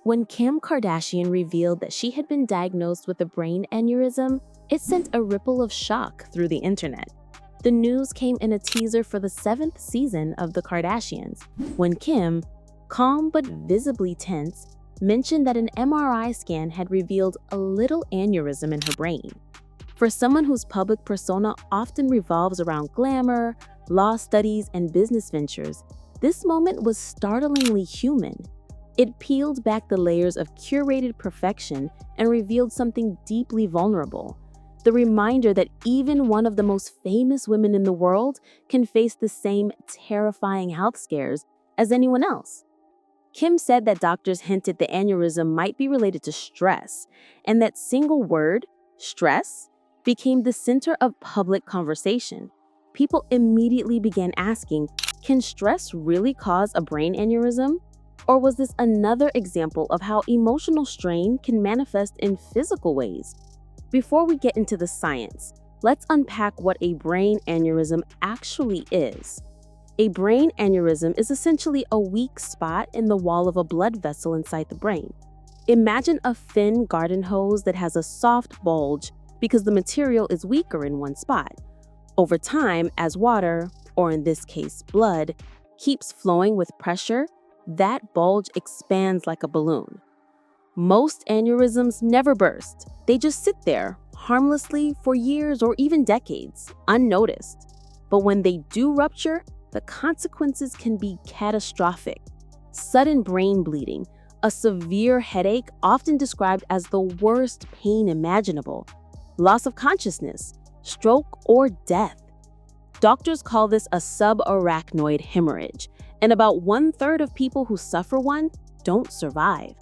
When Kim Kardashian revealed that she had been diagnosed with a brain aneurysm, it sent a ripple of shock through the internet. The news came in a teaser for the 7th season of The Kardashians, when Kim, calm but visibly tense, mentioned that an MRI scan had revealed a little aneurysm in her brain. For someone whose public persona often revolves around glamour, law studies, and business ventures, this moment was startlingly human. It peeled back the layers of curated perfection and revealed something deeply vulnerable. The reminder that even one of the most famous women in the world can face the same terrifying health scares as anyone else. Kim said that doctors hinted the aneurysm might be related to stress, and that single word, stress, became the center of public conversation. People immediately began asking, can stress really cause a brain aneurysm? Or was this another example of how emotional strain can manifest in physical ways? Before we get into the science, let's unpack what a brain aneurysm actually is. A brain aneurysm is essentially a weak spot in the wall of a blood vessel inside the brain. Imagine a thin garden hose that has a soft bulge because the material is weaker in one spot. Over time, as water, or in this case blood, keeps flowing with pressure, that bulge expands like a balloon. Most aneurysms never burst. They just sit there, harmlessly for years or even decades, unnoticed. But when they do rupture, the consequences can be catastrophic. Sudden brain bleeding, a severe headache often described as the worst pain imaginable, loss of consciousness, stroke, or death. Doctors call this a subarachnoid hemorrhage, and about 1/3 of people who suffer one don't survive.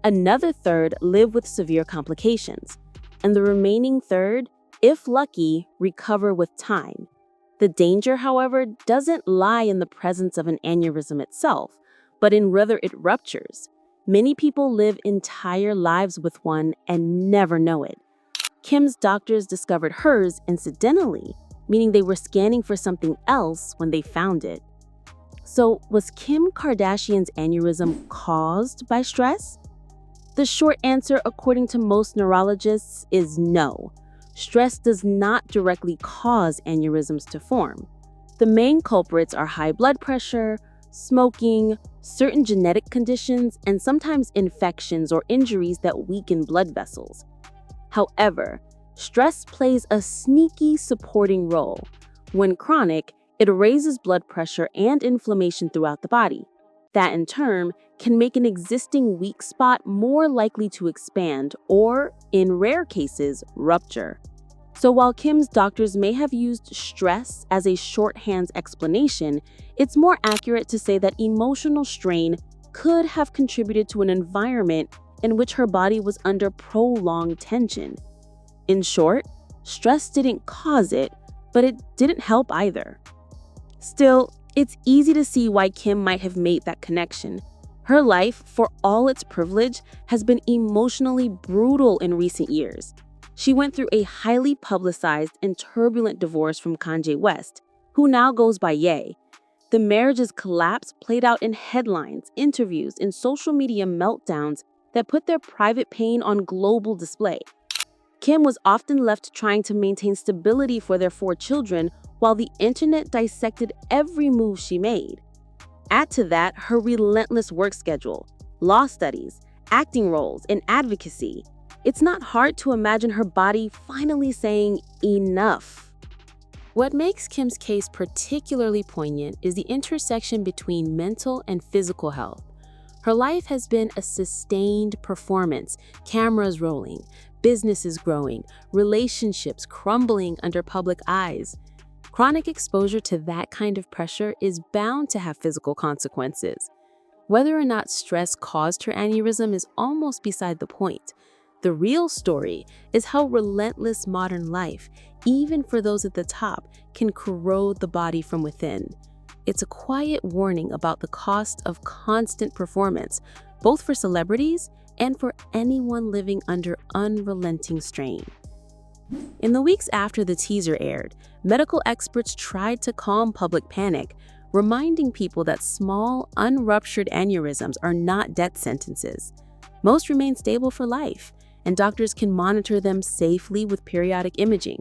Another third live with severe complications, and the remaining third, if lucky, recover with time. The danger, however, doesn't lie in the presence of an aneurysm itself, but in whether it ruptures. Many people live entire lives with one and never know it. Kim's doctors discovered hers incidentally, meaning they were scanning for something else when they found it. So, was Kim Kardashian's aneurysm caused by stress? The short answer, according to most neurologists, is no. Stress does not directly cause aneurysms to form. The main culprits are high blood pressure, smoking, certain genetic conditions, and sometimes infections or injuries that weaken blood vessels. However, stress plays a sneaky supporting role. When chronic, it raises blood pressure and inflammation throughout the body. That, in turn, can make an existing weak spot more likely to expand or, in rare cases, rupture. So while Kim's doctors may have used stress as a shorthand explanation, it's more accurate to say that emotional strain could have contributed to an environment in which her body was under prolonged tension. In short, stress didn't cause it, but it didn't help either. Still, it's easy to see why Kim might have made that connection. Her life, for all its privilege, has been emotionally brutal in recent years. She went through a highly publicized and turbulent divorce from Kanye West, who now goes by Ye. The marriage's collapse played out in headlines, interviews, and social media meltdowns that put their private pain on global display. Kim was often left trying to maintain stability for their 4 children while the internet dissected every move she made. Add to that her relentless work schedule, law studies, acting roles, and advocacy. It's not hard to imagine her body finally saying enough. What makes Kim's case particularly poignant is the intersection between mental and physical health. Her life has been a sustained performance, cameras rolling, businesses growing, relationships crumbling under public eyes. Chronic exposure to that kind of pressure is bound to have physical consequences. Whether or not stress caused her aneurysm is almost beside the point. The real story is how relentless modern life, even for those at the top, can corrode the body from within. It's a quiet warning about the cost of constant performance, both for celebrities and for anyone living under unrelenting strain. In the weeks after the teaser aired, medical experts tried to calm public panic, reminding people that small, unruptured aneurysms are not death sentences. Most remain stable for life, and doctors can monitor them safely with periodic imaging.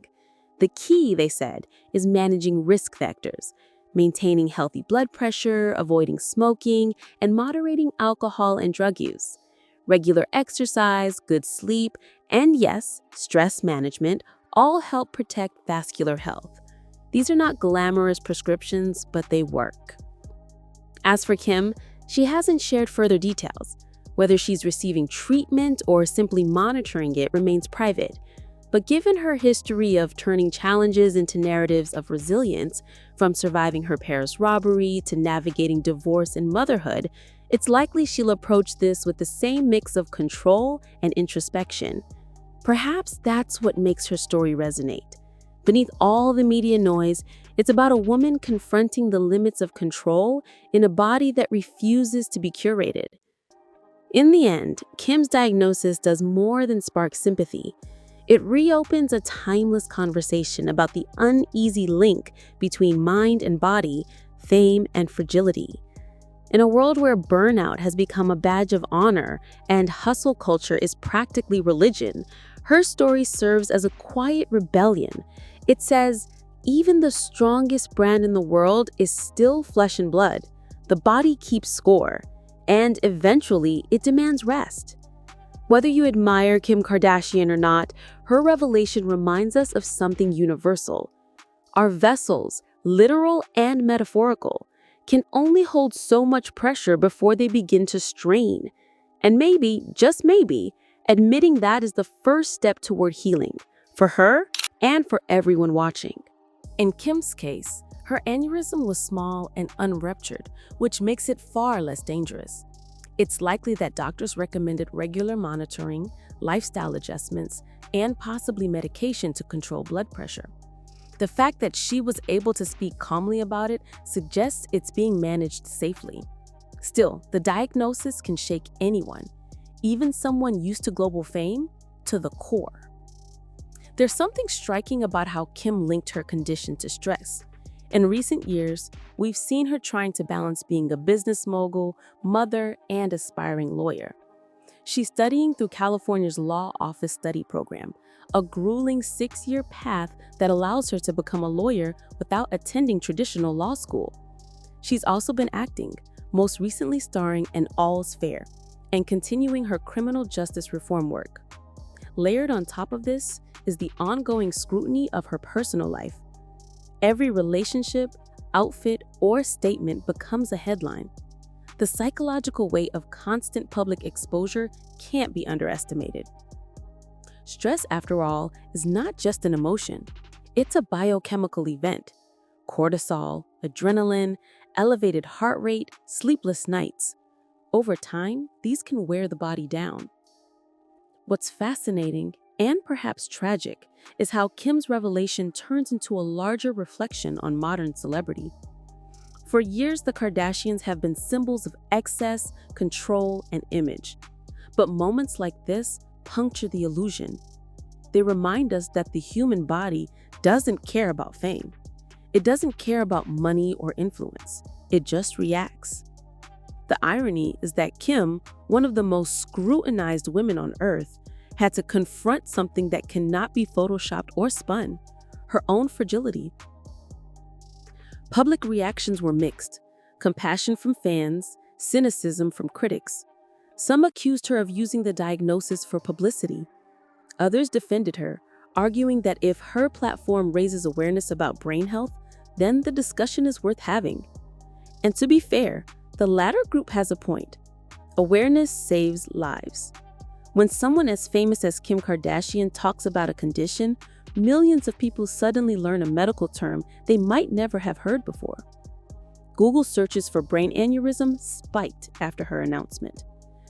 The key, they said, is managing risk factors, maintaining healthy blood pressure, avoiding smoking, and moderating alcohol and drug use. Regular exercise, good sleep, and yes, stress management all help protect vascular health. These are not glamorous prescriptions, but they work. As for Kim, she hasn't shared further details. Whether she's receiving treatment or simply monitoring it remains private. But given her history of turning challenges into narratives of resilience, from surviving her Paris robbery to navigating divorce and motherhood, it's likely she'll approach this with the same mix of control and introspection. Perhaps that's what makes her story resonate. Beneath all the media noise, it's about a woman confronting the limits of control in a body that refuses to be curated. In the end, Kim's diagnosis does more than spark sympathy. It reopens a timeless conversation about the uneasy link between mind and body, fame and fragility. In a world where burnout has become a badge of honor and hustle culture is practically religion, her story serves as a quiet rebellion. It says, even the strongest brand in the world is still flesh and blood. The body keeps score, and eventually it demands rest. Whether you admire Kim Kardashian or not, her revelation reminds us of something universal. Our vessels, literal and metaphorical, can only hold so much pressure before they begin to strain. And maybe, just maybe, admitting that is the first step toward healing, for her and for everyone watching. In Kim's case, her aneurysm was small and unruptured, which makes it far less dangerous. It's likely that doctors recommended regular monitoring, lifestyle adjustments, and possibly medication to control blood pressure. The fact that she was able to speak calmly about it suggests it's being managed safely. Still, the diagnosis can shake anyone, even someone used to global fame, to the core. There's something striking about how Kim linked her condition to stress. In recent years, we've seen her trying to balance being a business mogul, mother, and aspiring lawyer. She's studying through California's Law Office Study Program, a grueling 6-year path that allows her to become a lawyer without attending traditional law school. She's also been acting, most recently starring in All's Fair, and continuing her criminal justice reform work. Layered on top of this is the ongoing scrutiny of her personal life. Every relationship, outfit, or statement becomes a headline. The psychological weight of constant public exposure can't be underestimated. Stress, after all, is not just an emotion. It's a biochemical event. Cortisol, adrenaline, elevated heart rate, sleepless nights. Over time, these can wear the body down. What's fascinating, and perhaps tragic, is how Kim's revelation turns into a larger reflection on modern celebrity. For years, the Kardashians have been symbols of excess, control, and image. But moments like this puncture the illusion. They remind us that the human body doesn't care about fame. It doesn't care about money or influence. It just reacts. The irony is that Kim, one of the most scrutinized women on earth, had to confront something that cannot be photoshopped or spun: her own fragility. Public reactions were mixed: compassion from fans, cynicism from critics. Some accused her of using the diagnosis for publicity. Others defended her, arguing that if her platform raises awareness about brain health, then the discussion is worth having. And to be fair, the latter group has a point. Awareness saves lives. When someone as famous as Kim Kardashian talks about a condition, millions of people suddenly learn a medical term they might never have heard before. Google searches for brain aneurysm spiked after her announcement.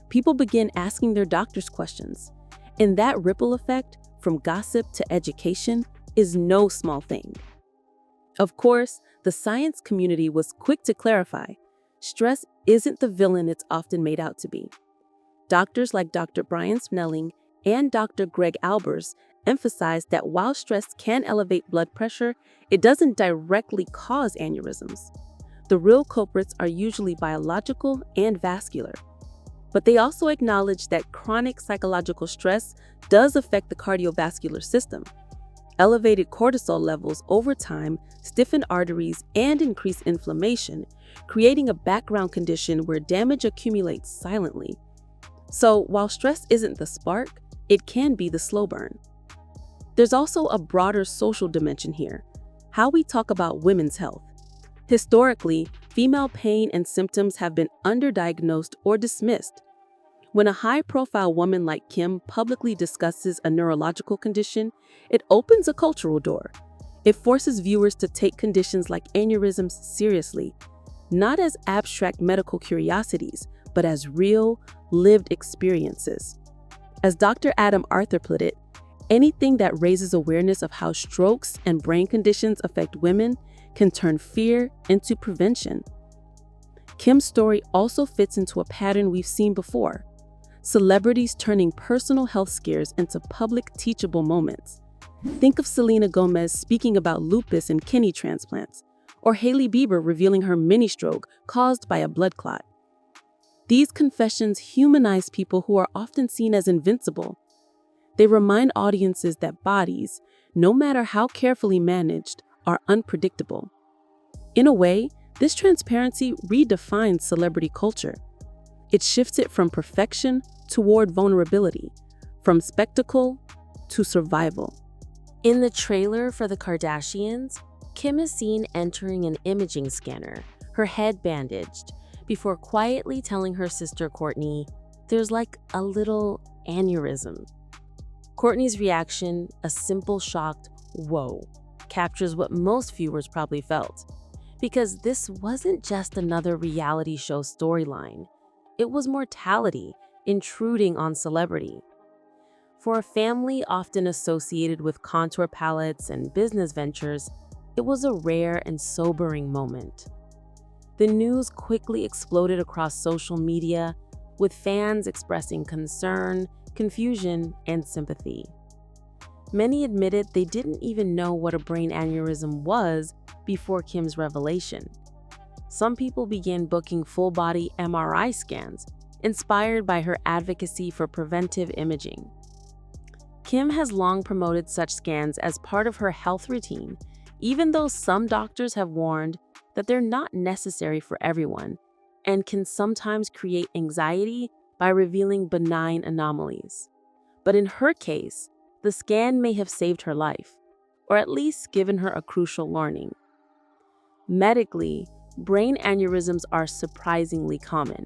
People begin asking their doctors questions. And that ripple effect, from gossip to education, is no small thing. Of course, the science community was quick to clarify: stress isn't the villain it's often made out to be. Doctors like Dr. Brian Snelling and Dr. Greg Albers emphasized that while stress can elevate blood pressure, it doesn't directly cause aneurysms. The real culprits are usually biological and vascular. But they also acknowledge that chronic psychological stress does affect the cardiovascular system. Elevated cortisol levels over time stiffen arteries and increase inflammation, creating a background condition where damage accumulates silently. So, while stress isn't the spark, it can be the slow burn. There's also a broader social dimension here: how we talk about women's health. Historically, female pain and symptoms have been underdiagnosed or dismissed. When a high-profile woman like Kim publicly discusses a neurological condition, it opens a cultural door. It forces viewers to take conditions like aneurysms seriously, not as abstract medical curiosities, but as real, lived experiences. As Dr. Adam Arthur put it, anything that raises awareness of how strokes and brain conditions affect women can turn fear into prevention. Kim's story also fits into a pattern we've seen before: celebrities turning personal health scares into public teachable moments. Think of Selena Gomez speaking about lupus and kidney transplants, or Hailey Bieber revealing her mini-stroke caused by a blood clot. These confessions humanize people who are often seen as invincible. They remind audiences that bodies, no matter how carefully managed, are unpredictable. In a way, this transparency redefines celebrity culture. It shifts it from perfection toward vulnerability, from spectacle to survival. In the trailer for The Kardashians, Kim is seen entering an imaging scanner, her head bandaged, before quietly telling her sister Kourtney, "There's like a little aneurysm." Kourtney's reaction, a simple shocked "whoa," captures what most viewers probably felt. Because this wasn't just another reality show storyline. It was mortality intruding on celebrity. For a family often associated with contour palettes and business ventures, it was a rare and sobering moment. The news quickly exploded across social media, with fans expressing concern, confusion, and sympathy. Many admitted they didn't even know what a brain aneurysm was before Kim's revelation. Some people began booking full-body MRI scans, inspired by her advocacy for preventive imaging. Kim has long promoted such scans as part of her health routine, even though some doctors have warned that they're not necessary for everyone and can sometimes create anxiety by revealing benign anomalies. But in her case, the scan may have saved her life, or at least given her a crucial learning. Medically, brain aneurysms are surprisingly common.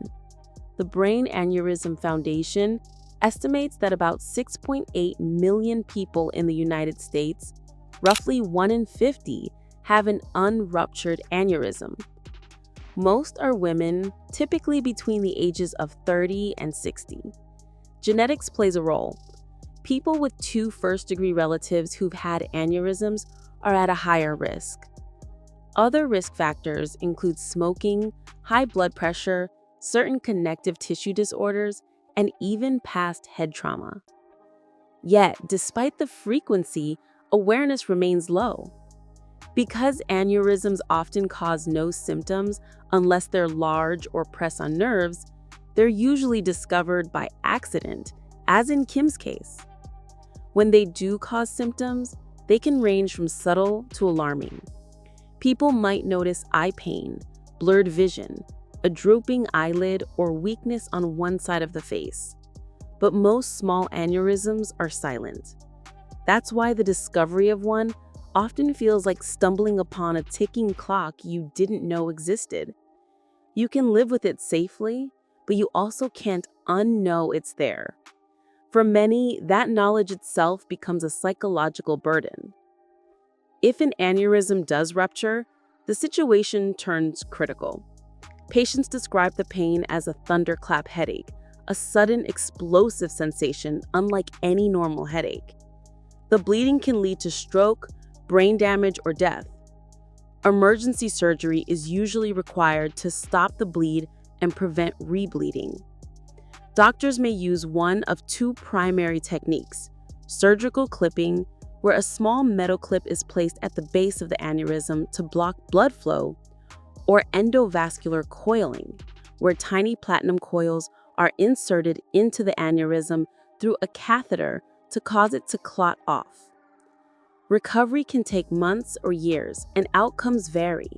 The Brain Aneurysm Foundation estimates that about 6.8 million people in the United States, roughly 1 in 50, have an unruptured aneurysm. Most are women, typically between the ages of 30 and 60. Genetics plays a role. People with 2 first-degree relatives who've had aneurysms are at a higher risk. Other risk factors include smoking, high blood pressure, certain connective tissue disorders, and even past head trauma. Yet, despite the frequency, awareness remains low. Because aneurysms often cause no symptoms unless they're large or press on nerves, they're usually discovered by accident, as in Kim's case. When they do cause symptoms, they can range from subtle to alarming. People might notice eye pain, blurred vision, a drooping eyelid, or weakness on one side of the face. But most small aneurysms are silent. That's why the discovery of one often feels like stumbling upon a ticking clock you didn't know existed. You can live with it safely, but you also can't unknow it's there. For many, that knowledge itself becomes a psychological burden. If an aneurysm does rupture, the situation turns critical. Patients describe the pain as a thunderclap headache, a sudden explosive sensation unlike any normal headache. The bleeding can lead to stroke, brain damage, or death. Emergency surgery is usually required to stop the bleed and prevent rebleeding. Doctors may use one of 2 primary techniques: surgical clipping, where a small metal clip is placed at the base of the aneurysm to block blood flow, or endovascular coiling, where tiny platinum coils are inserted into the aneurysm through a catheter to cause it to clot off. Recovery can take months or years, and outcomes vary.